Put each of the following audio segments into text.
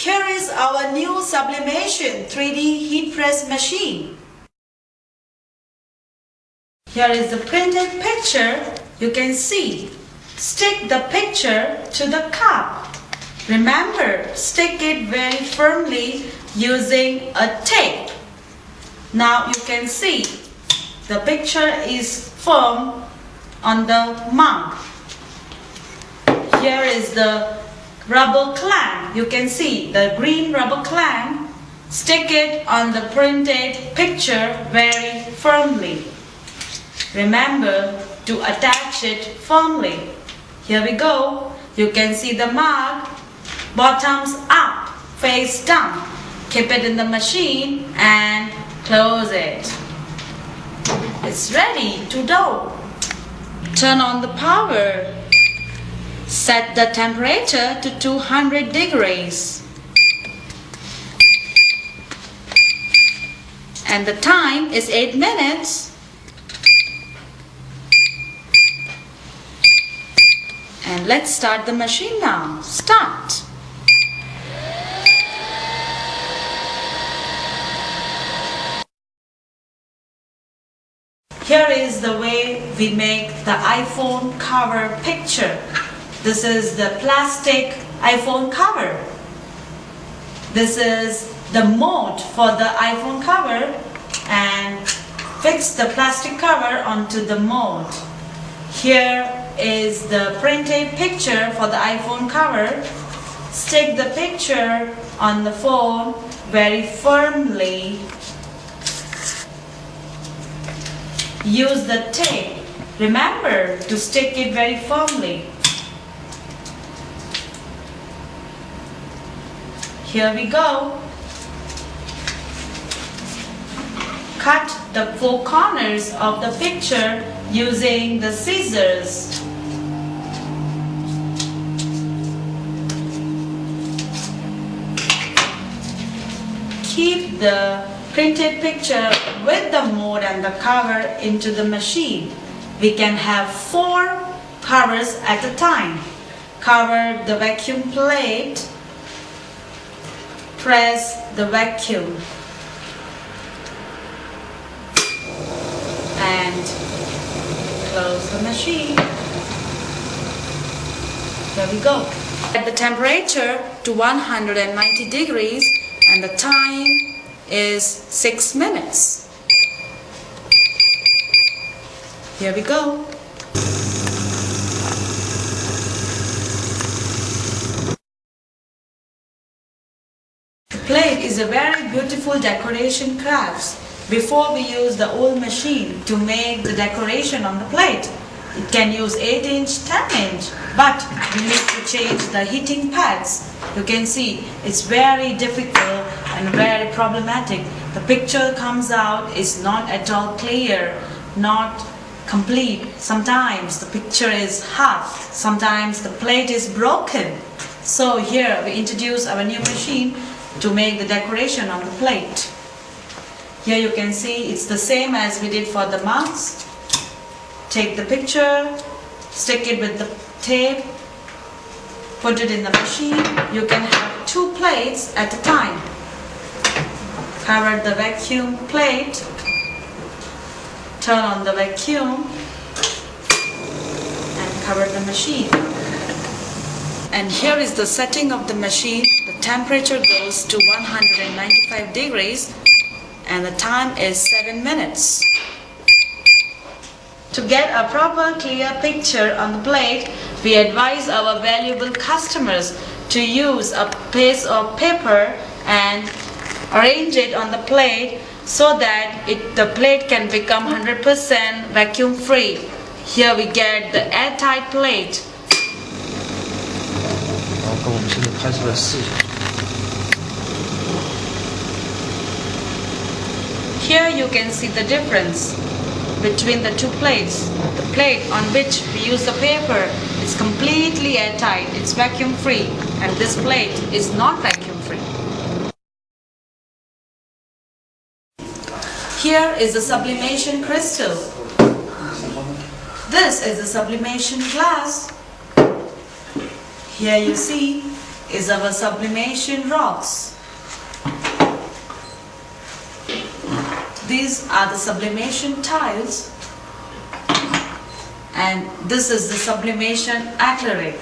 Here is our new Sublimacion 3D heat press machine. Here is the printed picture. You can see. Stick the picture to the cup. Remember, stick it very firmly using a tape. Now you can see the picture is firm on the mug. Here is the rubber clamp. You can see the green rubber clamp. Stick it on the printed picture very firmly. Remember to attach it firmly. Here we go. You can see the mug, bottoms up, face down. Keep it in the machine and close it. It's ready to dough. Turn on the power. Set the temperature to 200 degrees. And the time is 8 minutes. And let's start the machine now. Start. Here is the way we make the iPhone cover picture. This is the plastic iPhone cover. This is the mold for the iPhone cover, and fix the plastic cover onto the mold. Here is the printed picture for the iPhone cover. Stick the picture on the phone very firmly. Use the tape. Remember to stick it very firmly. Here we go. Cut the 4 corners of the picture using the scissors. Keep the printed picture with the mold and the cover into the machine. We can have 4 covers at a time. Cover the vacuum plate. Press the vacuum. And close the machine. There we go. Set the temperature to 190 degrees and the time is 6 minutes. Here we go. The plate is a very beautiful decoration crafts. Before we use the old machine to make the decoration on the plate, it can use 8-inch, 10-inch, but we need to change the heating pads. You can see it's very difficult and very problematic. The picture comes out is not at all clear, not complete. Sometimes the picture is half, sometimes the plate is broken. So here we introduce our new machine to make the decoration on the plate. Here you can see it's the same as we did for the mugs. Take the picture, stick it with the tape, put it in the machine. You can have 2 plates at a time. Cover the vacuum plate, turn on the vacuum and cover the machine. And here is the setting of the machine. The temperature goes to 195 degrees and the time is 7 minutes. To get a proper clear picture on the plate, we advise our valuable customers to use a piece of paper and arrange it on the plate so that the plate can become 100% vacuum free. Here we get the airtight plate. Here you can see the difference between the 2 plates. The plate on which we use the paper is completely airtight, it's vacuum free, and this plate is not vacuum free. Here is the Sublimacion crystal. This is the Sublimacion glass. Here you see is our sublimation rocks. These are the sublimation tiles, and this is the sublimation acrylic.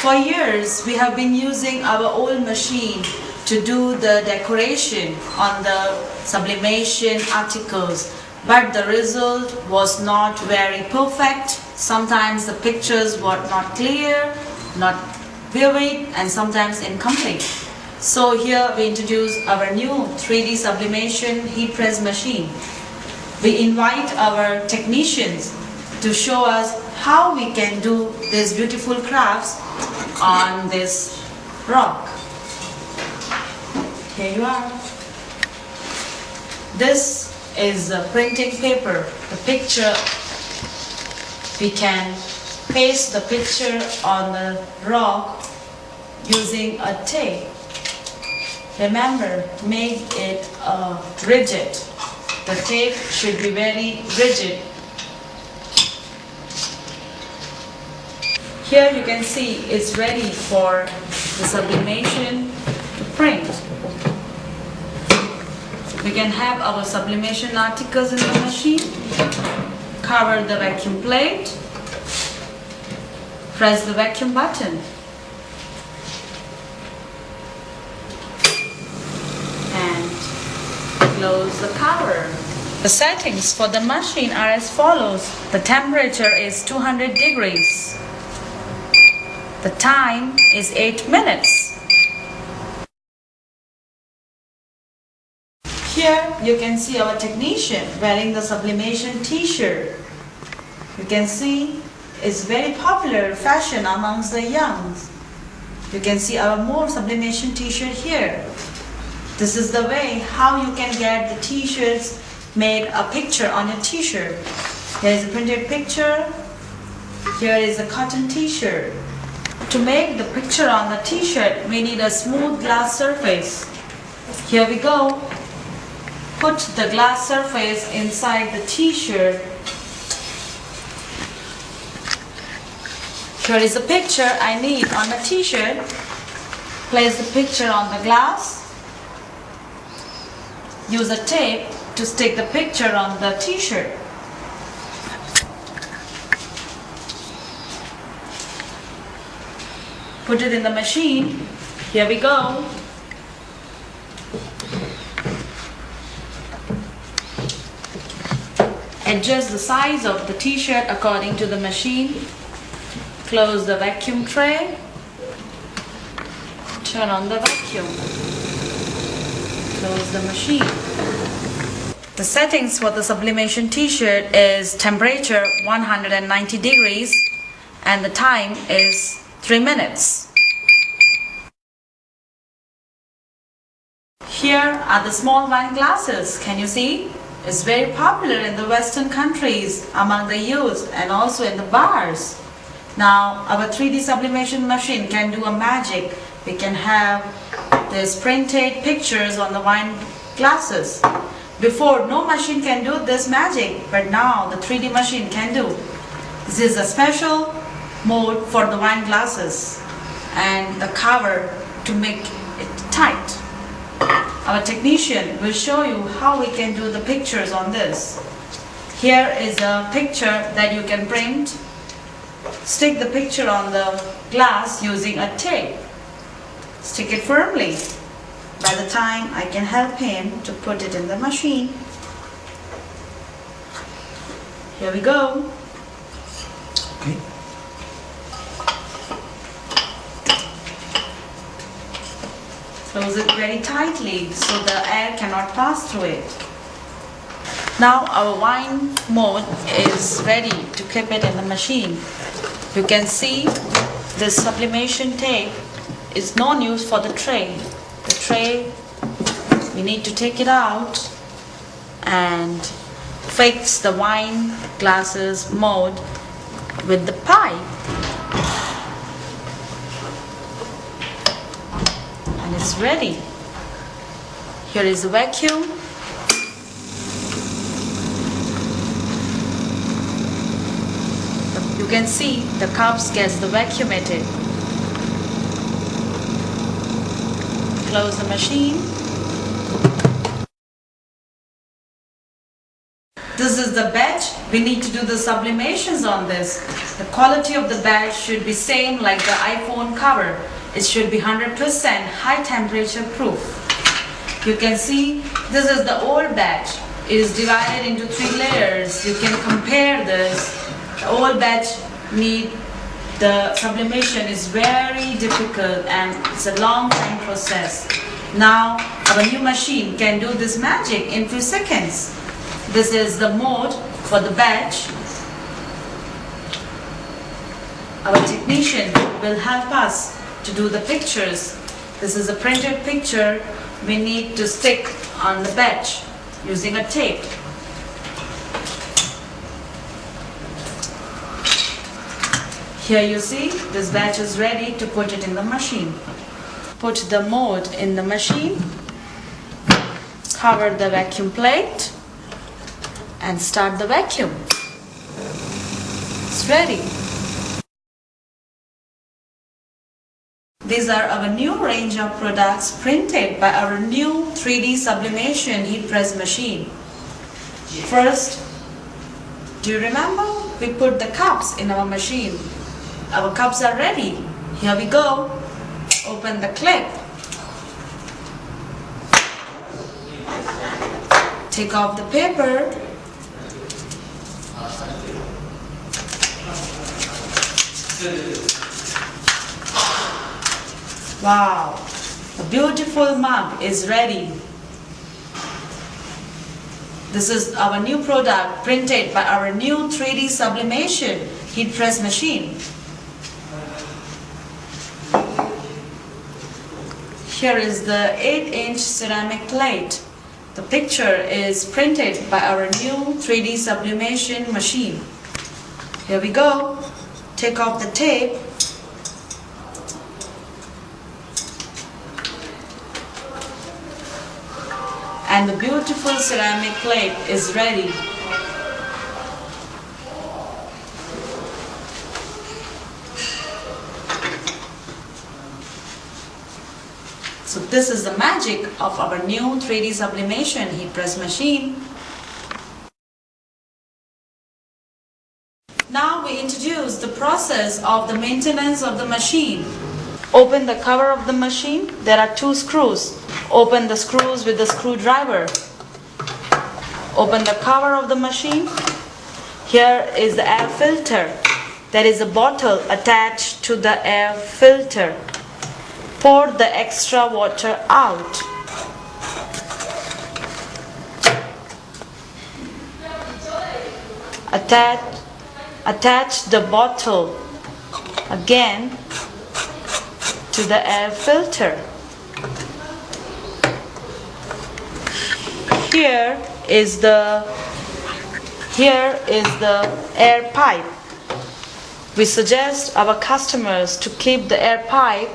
For years we have been using our old machine to do the decoration on the sublimation articles, but the result was not very perfect. Sometimes the pictures were not clear, not vivid, and sometimes incomplete. So here we introduce our new 3D sublimation heat press machine. We invite our technicians to show us how we can do these beautiful crafts on this rock. Here you are. This is a printing paper. The picture, we can paste the picture on the rock using a tape. Remember, make it rigid. The tape should be very rigid. Here you can see it's ready for the sublimation to print. We can have our sublimation articles in the machine, cover the vacuum plate, press the vacuum button, and close the cover. The settings for the machine are as follows. The temperature is 200 degrees. The time is 8 minutes. Here you can see our technician wearing the sublimation t-shirt. You can see it's very popular fashion amongst the youngs. You can see our more sublimation t-shirt here. This is the way how you can get the t-shirts made a picture on your t-shirt. Here is a printed picture. Here is a cotton t-shirt. To make the picture on the t-shirt, we need a smooth glass surface. Here we go. Put the glass surface inside the t-shirt. Here is the picture I need on the t-shirt. Place the picture on the glass. Use a tape to stick the picture on the t-shirt. Put it in the machine. Here we go. Adjust the size of the t-shirt according to the machine. Close the vacuum tray. Turn on the vacuum. Close the machine. The settings for the sublimation t-shirt is temperature 190 degrees and the time is 3 minutes. Here are the small wine glasses. Can you see? It's very popular in the Western countries among the youth and also in the bars. Now our 3D sublimation machine can do a magic. We can have these printed pictures on the wine glasses. Before, no machine can do this magic, but now the 3D machine can do. This is a special mode for the wine glasses and the cover to make it tight. Our technician will show you how we can do the pictures on this. Here is a picture that you can print. Stick the picture on the glass using a tape. Stick it firmly. By the time I can help him to put it in the machine. Here we go. Okay. Close it very tightly so the air cannot pass through it. Now our wine mode is ready to keep it in the machine. You can see this sublimation tape is no use for the tray. The tray, we need to take it out and fix the wine glasses mold with the pipe. And it's ready. Here is the vacuum. You can see the cups gets the vacuumated. close the machine. This is the batch. We need to do the sublimations on this. The quality of the batch should be same like the iPhone cover. It should be 100% high temperature proof. You can see this is the old batch. It is divided into 3 layers. You can compare this. The old batch need the sublimation is very difficult and it's a long time process. Now our new machine can do this magic in few seconds. This is the mode for the batch. Our technician will help us to do the pictures. This is a printed picture we need to stick on the batch using a tape. Here you see this batch is ready to put it in the machine. Put the mold in the machine, cover the vacuum plate and start the vacuum. It's ready. These are our new range of products printed by our new 3D sublimation heat press machine. First, do you remember? We put the cups in our machine. Our cups are ready. Here we go. Open the clip. Take off the paper. Wow, a beautiful mug is ready. This is our new product printed by our new 3D sublimation heat press machine. Here is the 8-inch ceramic plate. The picture is printed by our new 3D sublimation machine. Here we go. Take off the tape. And the beautiful ceramic plate is ready. So this is the magic of our new 3D sublimation heat press machine. Now we introduce the process of the maintenance of the machine. Open the cover of the machine. There are 2 screws. Open the screws with the screwdriver. Open the cover of the machine. Here is the air filter. There is a bottle attached to the air filter. Pour the extra water out. Attach the bottle again to the air filter. Here is the air pipe. We suggest our customers to keep the air pipe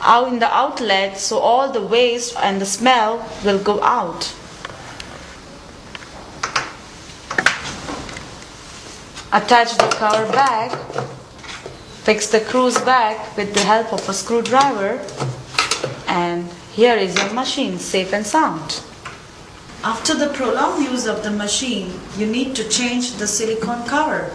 out in the outlet so all the waste and the smell will go out. Attach the cover back. Fix the screws back with the help of a screwdriver. And here is your machine, safe and sound. After the prolonged use of the machine, you need to change the silicone cover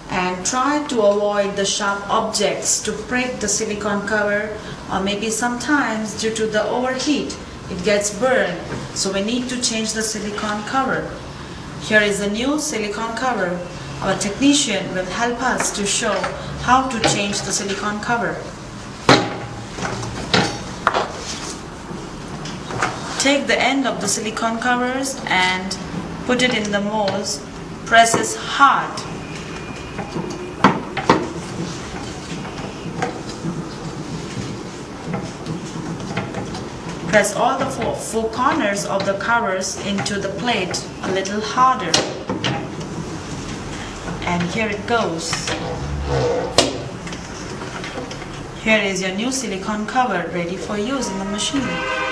and try to avoid the sharp objects to break the silicone cover, or maybe sometimes due to the overheat it gets burned, so we need to change the silicone cover. Here is a new silicone cover. Our technician will help us to show how to change the silicone cover. Take the end of the silicone covers and put it in the molds. Press it hard. Press all the four corners of the covers into the plate a little harder. And here it goes. Here is your new silicone cover ready for use in the machine.